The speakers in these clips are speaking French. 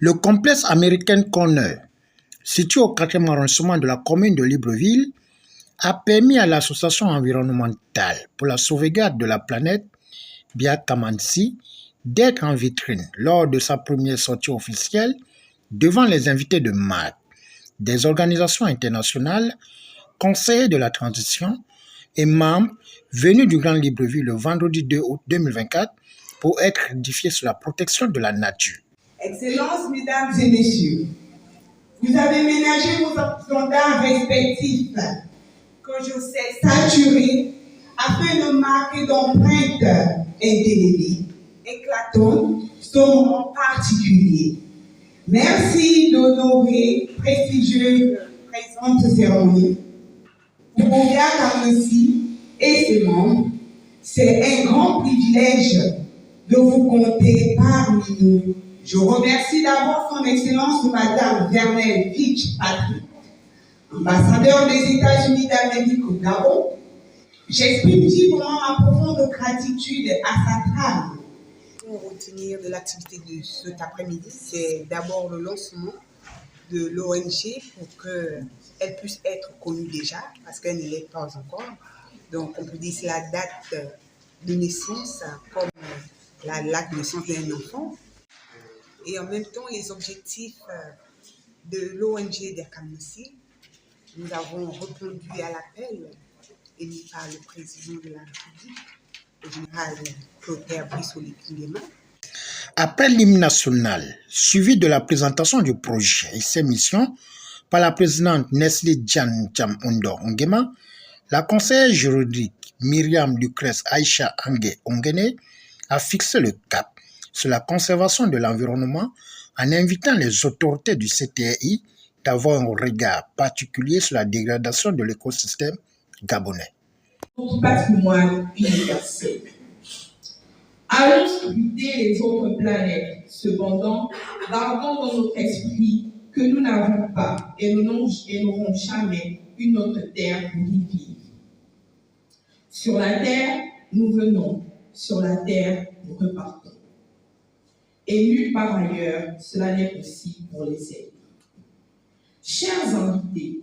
Le complexe américain Corner, situé au 4e arrondissement de la commune de Libreville, a permis à l'association environnementale pour la sauvegarde de la planète, Biakamansi, d'être en vitrine lors de sa première sortie officielle devant les invités de marque, des organisations internationales, conseillers de la transition et membres venus du Grand Libreville le vendredi 2 août 2024 pour être édifiés sur la protection de la nature. Excellences, mesdames et messieurs, vous avez ménagé vos agendas respectifs que je sais saturés afin de marquer d'empreintes indélébiles, éclatantes, ce moment particulier. Merci d'honorer prestigieuse présente cérémonie. Pour Biakamansi et ses membres, c'est un grand privilège de vous compter parmi nous. Je remercie d'abord son Excellence Madame Vernelle Fitzpatrick, ambassadeur des États-Unis d'Amérique au Gabon. J'exprime vivement ma profonde gratitude à sa trame. Pour retenir de l'activité de cet après-midi, c'est d'abord le lancement de l'ONG pour qu'elle puisse être connue déjà, parce qu'elle ne l'est pas encore. Donc on peut dire que c'est la date de naissance, comme la date de naissance d'un enfant. Et en même temps, les objectifs de l'ONG Biakamansi, nous avons répondu à l'appel émis par le président de la République, le général Clotaire Brissot-Nguema. Après l'hymne national, suivi de la présentation du projet et ses missions par la présidente Nestlé Djan Ondo Nguema, la conseillère juridique Myriam Lucrèce Aïcha Angé Ongene a fixé le cap sur la conservation de l'environnement en invitant les autorités du CTI d'avoir un regard particulier sur la dégradation de l'écosystème gabonais. Notre patrimoine universel. Allons scruter les autres planètes. Cependant, gardons dans notre esprit que nous n'avons pas et nous n'aurons jamais une autre terre pour y vivre. Sur la terre, nous venons. Sur la terre, nous repartons. Et nulle part ailleurs, cela n'est possible pour les êtres. Chers invités,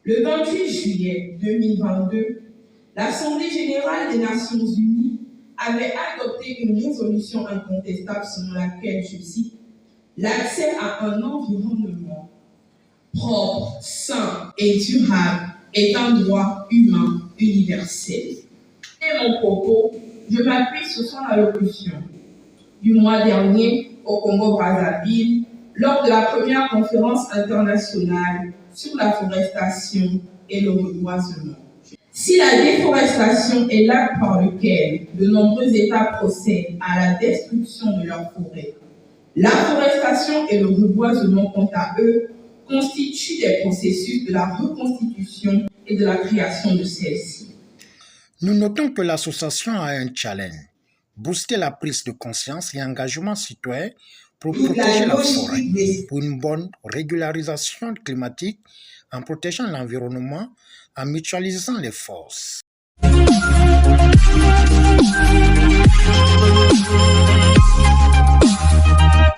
le 28 juillet 2022, l'Assemblée générale des Nations unies avait adopté une résolution incontestable selon laquelle, je cite, l'accès à un environnement propre, sain et durable est un droit humain universel. Et mon propos, je m'appuie sur son allocution du mois dernier au Congo-Brazzaville lors de la première conférence internationale sur la forestation et le reboisement. Si la déforestation est l'acte par lequel de nombreux États procèdent à la destruction de leurs forêts, la forestation et le reboisement, quant à eux, constituent des processus de la reconstitution et de la création de celles-ci. Nous notons que l'association a un challenge, booster la prise de conscience et engagement citoyen pour protéger la forêt, pour une bonne régularisation climatique, en protégeant l'environnement, en mutualisant les forces.